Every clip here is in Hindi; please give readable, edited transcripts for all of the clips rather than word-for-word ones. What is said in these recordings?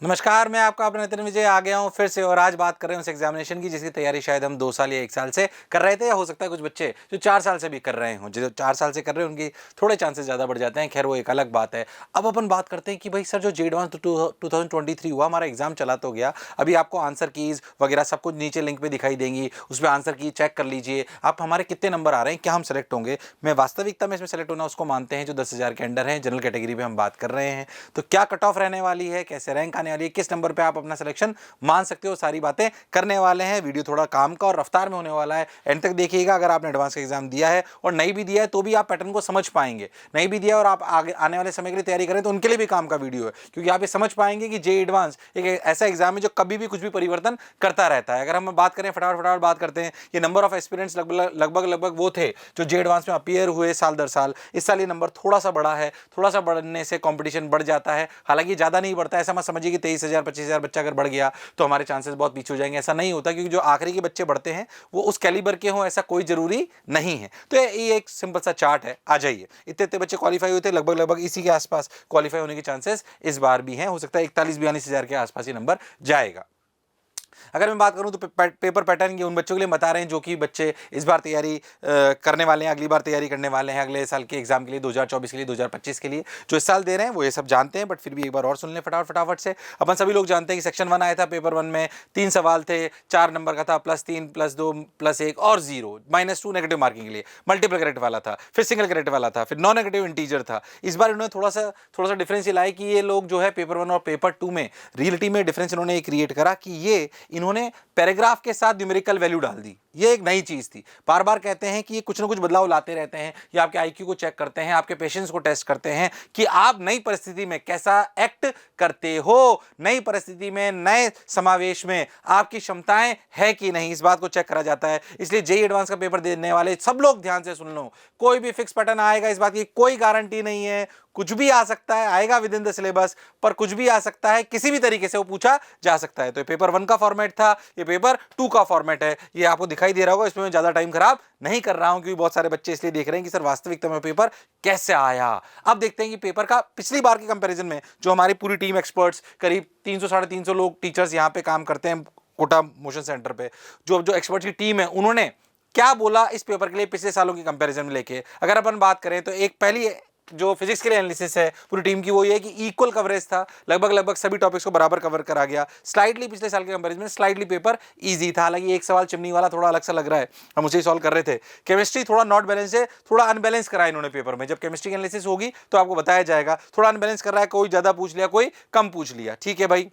नमस्कार, मैं आपका अपना नितिन विजय आ गया हूँ फिर से और आज बात कर रहे हैं उस एग्जामिनेशन की जिसकी तैयारी शायद हम 2 साल या 1 साल से कर रहे थे, या हो सकता है कुछ बच्चे जो 4 साल से भी कर रहे हों। जो 4 साल से कर रहे हैं उनकी थोड़े चांसेस ज़्यादा बढ़ जाते हैं। खैर वो एक अलग बात है। अब अपन बात करते हैं कि भाई सर जो जे एडवांस 2023 हुआ, हमारा एग्जाम चला तो गया। अभी आपको आंसर कीज वगैरह सब कुछ नीचे लिंक पे दिखाई देंगी, उस पर आंसर की चेक कर लीजिए आप हमारे कितने नंबर आ रहे हैं, क्या हम सेलेक्ट होंगे। मैं वास्तविकता में इसमें सेलेक्ट होना उसको मानते हैं जो 10,000 के अंडर हैं। जनरल कैटेगरी में हम बात कर रहे हैं तो क्या कट ऑफ रहने वाली है, कैसे रैंक आने वाली है, किस नंबर पे आप अपना सिलेक्शन मान सकते हो, सारी बातें करने वाले हैं। वीडियो थोड़ा काम का और रफ्तार में होने वाला है, एंड तक देखिएगा। अगर आपने एडवांस का एग्जाम दिया है और नहीं भी दिया है तो भी आप पैटर्न को समझ पाएंगे। नहीं भी दिया और आप आगे आने वाले समय के लिए तैयारी करें तो उनके लिए भी काम का वीडियो है, क्योंकि आप ये समझ पाएंगे कि जे एडवांस एक ऐसा एग्जाम है जो कभी भी कुछ भी परिवर्तन करता रहता है। अगर हम बात करें फटाफट बात करते हैं, ये नंबर ऑफ एस्पिरेंट्स लगभग वो थे जो जे एडवांस में अपीयर हुए साल दर साल। इस साल ये नंबर थोड़ा सा बढ़ा है, थोड़ा सा बढ़ने से कंपटीशन बढ़ जाता है। हालांकि ज़्यादा नहीं बढ़ता है, ऐसा मत समझिए कि 23,000 25,000 बच्चा अगर बढ़ गया तो हमारे चांसेस बहुत पीछे हो जाएंगे। ऐसा नहीं होता, क्योंकि जो आखिरी के बच्चे बढ़ते हैं वो उस कैलिबर के हों ऐसा कोई जरूरी नहीं है। तो ये एक सिंपल सा चार्ट है, आ जाइए। इतने इतने बच्चे क्वालिफाई होते हैं, लगभग इसी के आसपास क्वालिफाई होने के चांसेस इस बार भी हैं। हो सकता है 41-42 हज़ार के आसपास ये नंबर जाएगा। अगर मैं बात करूं तो पेपर पैटर्न की उन बच्चों के लिए बता रहे हैं जो कि बच्चे इस बार तैयारी करने वाले हैं, अगली बार तैयारी करने वाले हैं, अगले साल के एग्जाम के लिए 2024 के लिए, 2025 के लिए। जो इस साल दे रहे हैं वो ये सब जानते हैं, बट फिर भी एक बार और सुन लें फटाफट से। अपन सभी लोग जानते हैं कि सेक्शन 1 आया था पेपर 1 में, 3 सवाल थे, 4 नंबर का था, +3 +2 +1 और 0 -2 नेगेटिव मार्किंग के लिए। मल्टीपल करेक्ट वाला था, फिर सिंगल करेक्ट वाला था, फिर नॉन नेगेटिव इंटीजर था। इस बार इन्होंने थोड़ा सा डिफरेंस ये लाया कि ये लोग जो है पेपर 1 और पेपर 2 में रियलिटी में डिफरेंस इन्होंने क्रिएट करा कि ये इन्होंने पैराग्राफ के साथ न्यूमेरिकल वैल्यू डाल दी। ये एक नई चीज थी। बार बार कहते हैं कि ये कुछ ना कुछ बदलाव लाते रहते हैं, ये आपके आईक्यू को चेक करते हैं, आपके पेशेंस को टेस्ट करते हैं कि आप नई परिस्थिति में कैसा एक्ट करते हो, नई परिस्थिति में नए समावेश में आपकी क्षमताएं है कि नहीं, इस बात को चेक करा जाता है। इसलिए जेई एडवांस का पेपर देने वाले सब लोग ध्यान से सुन लो, कोई भी फिक्स पैटर्न आएगा इस बात की कोई गारंटी नहीं है। कुछ भी आ सकता है, आएगा विद इन द सिलेबस, पर कुछ भी आ सकता है, किसी भी तरीके से वो पूछा जा सकता है। तो ये पेपर 1 का फॉर्मेट था, ये पेपर 2 का फॉर्मेट है। ये आपको दिखाई दे रहा होगा, इसमें मैं ज्यादा टाइम खराब नहीं कर रहा हूं, क्योंकि बहुत सारे बच्चे इसलिए देख रहे हैं कि सर वास्तविकता में पेपर कैसे आया। अब देखते हैं कि पेपर का पिछली बार के कंपैरिजन में जो हमारी पूरी टीम एक्सपर्ट्स, करीब 300 350 लोग टीचर्स यहाँ पे काम करते हैं कोटा मोशन सेंटर पे, जो एक्सपर्ट्स की टीम है, उन्होंने क्या बोला इस पेपर के लिए पिछले सालों की कंपैरिजन में लेके अगर अपन बात करें तो एक पहली जो फिजिक्स के लिए एनालिसिस है पूरी टीम की, वो ये है कि इक्वल कवरेज था, लगभग सभी टॉपिक्स को बराबर कवर करा गया। स्लाइटली पिछले साल के कंपैरिजन में स्लाइटली पेपर इजी था। हालांकि एक सवाल चिमनी वाला थोड़ा अलग सा लग रहा है, हम उसे सॉल्व कर रहे थे। केमिस्ट्री थोड़ा नॉट बैलेंस है, थोड़ा अनबैलेंस करा इन्होंने पेपर में। जब केमिस्ट्री की एनालिसिस होगी तो आपको बताया जाएगा। थोड़ा अनबैलेंस कर रहा है, कोई ज्यादा पूछ लिया, कोई कम पूछ लिया, ठीक है भाई।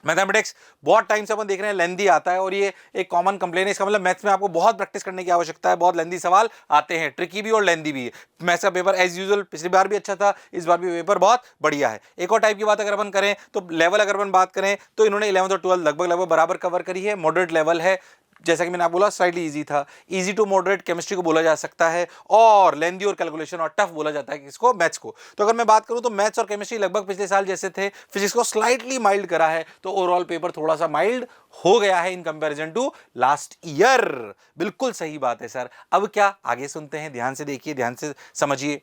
मैथमेटिक्स बहुत टाइम से अपन देख रहे हैं लेंदी आता है, और ये एक कॉमन कंप्लेन है। इसका मतलब मैथ्स में आपको बहुत प्रैक्टिस करने की आवश्यकता है, बहुत लेंदी सवाल आते हैं, ट्रिकी भी और लेंदी भी। मैथ्स का पेपर एज यूजुअल पिछली बार भी अच्छा था, इस बार भी पेपर बहुत बढ़िया है। एक और टाइप की बात अगर अपन करें तो लेवल, अगर अपन बात करें तो इन्होंने 11th और 12th लगभग बराबर कवर करी है। मॉडरेट लेवल है, जैसा कि मैंने आपको बोला स्लाइटली इजी था। इजी टू मॉडरेट केमिस्ट्री को बोला जा सकता है, और लेंदी और कैलकुलेशन और टफ बोला जाता है किसको, मैथ्स को। तो अगर मैं बात करूं तो मैथ्स और केमिस्ट्री लगभग पिछले साल जैसे थे, फिजिक्स को स्लाइटली माइल्ड करा है, तो ओवरऑल पेपर थोड़ा सा माइल्ड हो गया है in comparison to last year. बिल्कुल सही बात है सर। अब क्या, आगे सुनते हैं, ध्यान से देखिए, ध्यान से समझिए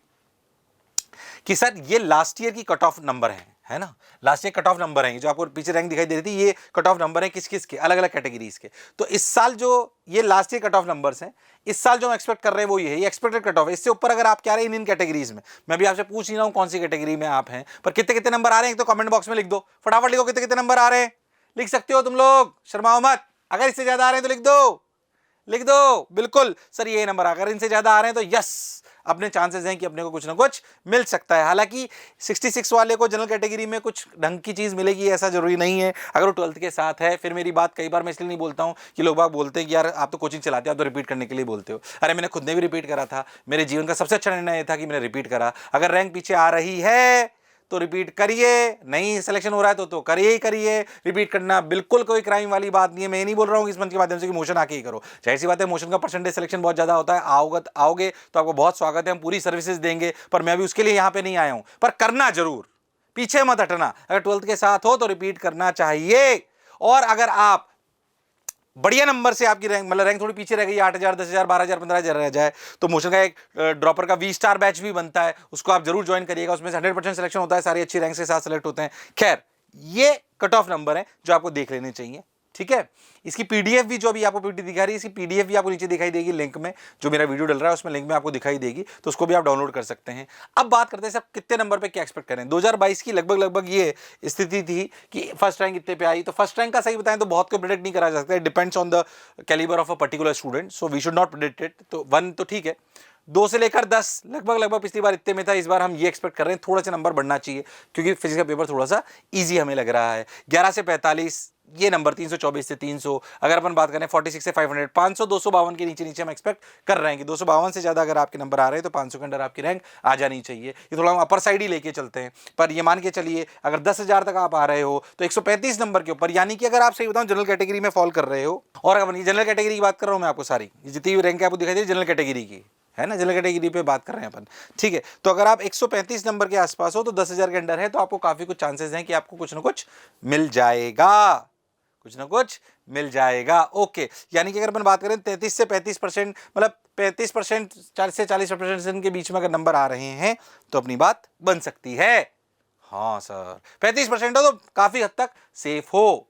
कि सर ये लास्ट ईयर की कट ऑफ नंबर है ना, last year cut off number है। जो आपको पीछे रैंक दिखाई दे रही थी, ये कट ऑफ नंबर है किस किस के, अलग अलग कैटेगरीज के। तो इस साल जो ये last year cut off numbers हैं, इस साल जो हम एक्सपेक्ट कर रहे हैं वो ये है, ये एक्सपेक्टेड कट ऑफ है। इससे ऊपर अगर आप क्या रहे इन कैटेगरीज में, मैं भी आपसे पूछ नहीं रहा हूं कौन सी कैटेगरी में आप हैं, पर कितने कितने नंबर आ रहे हैं तो कमेंट बॉक्स में लिख दो, फटाफट लिखो कितने कितने नंबर आ रहे हैं। लिख सकते हो तुम लोग, शर्माओ मत। अगर इससे ज्यादा आ रहे हैं तो लिख दो, लिख दो। बिल्कुल सर, ये नंबर अगर इनसे ज्यादा आ रहे हैं तो यस, अपने चांसेस हैं कि अपने को कुछ ना कुछ मिल सकता है। हालांकि 66 वाले को जनरल कैटेगरी में कुछ ढंग की चीज मिलेगी ऐसा जरूरी नहीं है, अगर वो 12th के साथ है। फिर मेरी बात कई बार मैं इसलिए नहीं बोलता हूं कि लोग बाग बोलते हैं कि यार आप तो कोचिंग चलाते हो, आप तो रिपीट करने के लिए बोलते हो। अरे मैंने खुद ने भी रिपीट करा था, मेरे जीवन का सबसे अच्छा निर्णय था कि मैंने रिपीट करा। अगर रैंक पीछे आ रही है तो रिपीट करिए, नहीं सिलेक्शन हो रहा है तो करिए ही करिए। रिपीट करना बिल्कुल कोई क्राइम वाली बात नहीं है। मैं नहीं बोल रहा हूँ इस मंच के माध्यम से कि मोशन आके ही करो, जाहिर सी बात है मोशन का परसेंटेज सिलेक्शन बहुत ज्यादा होता है। आओगे तो आपको बहुत स्वागत है, हम पूरी सर्विसेज देंगे, पर मैं भी उसके लिए यहाँ पे नहीं आया हूँ। पर करना जरूर, पीछे मत हटना। अगर 12th के साथ हो तो रिपीट करना चाहिए। और अगर आप बढ़िया नंबर से आपकी रैंक, मतलब रैंक थोड़ी पीछे रह गई, 8,000 10,000 12,000 15,000 रह जाए, तो मोशन का एक ड्रॉपर का V स्टार बैच भी बनता है, उसको आप जरूर ज्वाइन करिएगा। उसमें से 100% सिलेक्शन होता है, सारी अच्छी रैंक के साथ सिलेक्ट होते हैं। खैर ये कट ऑफ नंबर है जो आपको देख लेने चाहिए, ठीक है। इसकी पीडीएफ भी जो अभी आपको पीपीटी दिखा रही है, इसकी पीडीएफ भी आपको नीचे दिखाई देगी लिंक में, जो मेरा वीडियो डल रहा है उसमें लिंक में आपको दिखाई देगी, तो उसको भी आप डाउनलोड कर सकते हैं। अब बात करते हैं सर कितने नंबर पे क्या एक्सपेक्ट करें। 2022 की लगभग ये स्थिति थी कि फर्स्ट रैंक कितने पे आई, तो फर्स्ट रैंक का सही बताएं तो बहुत को प्रेडिक्ट नहीं करा जा सकता, depends on the calibre of a particular student, so we should not predict it. तो 1 तो ठीक है, 2 से लेकर 10 लगभग पिछली बार इतने में था, इस बार हम ये एक्सपेक्ट कर रहे हैं थोड़ा सा नंबर बढ़ना चाहिए, क्योंकि फिजिक्स का पेपर थोड़ा सा इजी हमें लग रहा है। 11 से 45 ये नंबर, 324 से 300, अगर अपन बात करें 46 से 500, 500 252 के नीचे हम एक्सपेक्ट कर रहे हैं कि 252 से ज़्यादा अगर आपके नंबर आ रहे हैं तो 500 के अंदर आपकी रैंक आ जानी चाहिए। ये थोड़ा हम अपर साइड ही लेके चलते हैं, पर ये मान के चलिए अगर 10,000 तक आप आ रहे हो तो 135 नंबर के ऊपर, यानी कि अगर आप सही बताऊं जनरल कैटेगरी में फॉल कर रहे हो, और अगर जनरल कैटेगरी की बात कर रहा हूं मैं आपको, सारी जितनी भी रैंक आपको दिखाई दे जनरल कैटेगरी की है ना, जनरल कैटेगरी पे बात कर रहे हैं अपन, ठीक है। तो अगर आप 135 नंबर के आसपास हो तो 10,000 के अंडर है, तो आपको काफी कुछ चांसेस हैं कि आपको कुछ ना कुछ मिल जाएगा, कुछ ना कुछ मिल जाएगा। ओके, यानी कि अगर अपन बात करें 33 से 35%, मतलब 35% 40 से 40% के बीच में अगर नंबर आ रहे हैं तो अपनी बात बन सकती है। हाँ सर, 35% हो तो काफी हद तक सेफ हो।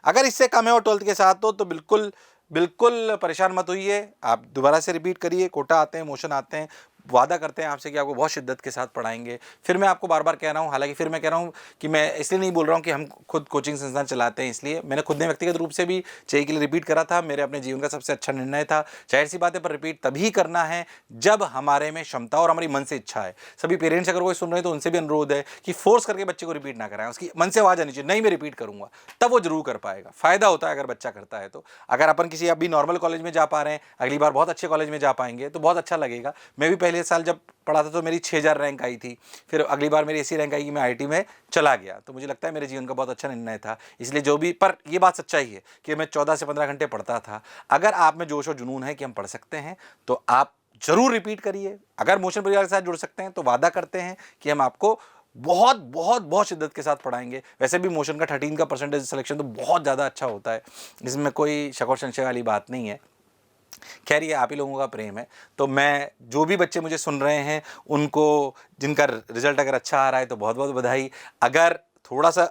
अगर इससे कम है और 12th के साथ हो तो बिल्कुल बिल्कुल परेशान मत होइए, आप दोबारा से रिपीट करिए, कोटा आते हैं, मोशन आते हैं, वादा करते हैं आपसे कि आपको बहुत शिद्दत के साथ पढ़ाएंगे। फिर मैं आपको बार बार कह रहा हूँ, हालांकि फिर मैं कह रहा हूँ कि मैं इसलिए नहीं बोल रहा हूँ कि हम खुद कोचिंग संस्थान चलाते हैं, इसलिए मैंने खुद ने व्यक्तिगत रूप से भी चाहिए के लिए रिपीट करा था, मेरे अपने जीवन का सबसे अच्छा निर्णय था। जाहिर सी बात है, पर रिपीट तभी करना है जब हमारे में क्षमता और हमारी मन से इच्छा है। सभी पेरेंट्स अगर कोई सुन रहे हैं तो उनसे भी अनुरोध है कि फोर्स करके बच्चे को रिपीट ना कराएं, उसकी मन से आवाज आनी चाहिए, नहीं मैं रिपीट करूंगा, तब वो जरूर कर पाएगा। फायदा होता है अगर बच्चा करता है तो। अगर अपन किसी अभी नॉर्मल कॉलेज में जा पा रहे हैं, अगली बार बहुत अच्छे कॉलेज में जा पाएंगे तो बहुत अच्छा लगेगा। मैं भी पहले साल जब पढ़ा था तो मेरी 6,000 रैंक आई थी, फिर अगली बार मेरी ऐसी रैंक आई कि मैं आईटी में चला गया, तो मुझे लगता है मेरे जीवन का बहुत अच्छा निर्णय था। इसलिए जो भी, पर ये बात सच्चाई है कि मैं 14 से 15 घंटे पढ़ता था। अगर आप में जोश और जुनून है कि हम पढ़ सकते हैं तो आप जरूर रिपीट करिए। अगर मोशन परिवार के साथ जुड़ सकते हैं तो वादा करते हैं कि हम आपको बहुत बहुत बहुत शिद्दत के साथ पढ़ाएंगे। वैसे भी मोशन का 13 का परसेंटेज सिलेक्शन तो बहुत ज़्यादा अच्छा होता है, इसमें कोई शक और संशय वाली बात नहीं है। खैर ये आप ही लोगों का प्रेम है, तो मैं जो भी बच्चे मुझे सुन रहे हैं उनको, जिनका रिजल्ट अगर अच्छा आ रहा है तो बहुत बहुत बधाई। अगर थोड़ा सा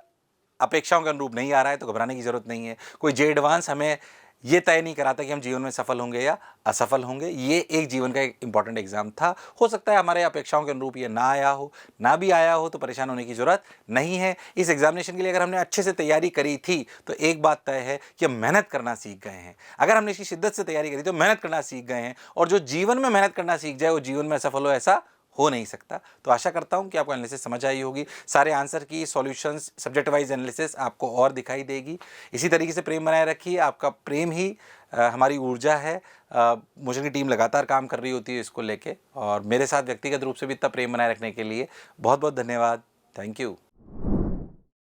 अपेक्षाओं के अनुरूप नहीं आ रहा है तो घबराने की जरूरत नहीं है। कोई जे एडवांस हमें ये तय नहीं कराता कि हम जीवन में सफल होंगे या असफल होंगे। ये एक जीवन का एक इंपॉर्टेंट एग्जाम था, हो सकता है हमारे अपेक्षाओं के अनुरूप ये ना आया हो, ना भी आया हो, तो परेशान होने की जरूरत नहीं है। इस एग्जामिनेशन के लिए अगर हमने अच्छे से तैयारी करी थी तो एक बात तय है कि हम मेहनत करना सीख गए हैं। अगर हमने इसकी शिद्दत से तैयारी करी तो मेहनत करना सीख गए हैं, और जो जीवन में मेहनत करना सीख जाए वो जीवन में सफल हो ऐसा हो नहीं सकता। तो आशा करता हूं कि आपको एनालिसिस समझ आई होगी, सारे आंसर की सॉल्यूशंस, सब्जेक्ट वाइज एनालिसिस आपको और दिखाई देगी। इसी तरीके से प्रेम बनाए रखिए, आपका प्रेम ही हमारी ऊर्जा है। मोशन की टीम लगातार काम कर रही होती है इसको लेके, और मेरे साथ व्यक्तिगत रूप से भी इतना प्रेम बनाए रखने के लिए बहुत बहुत धन्यवाद। Thank you.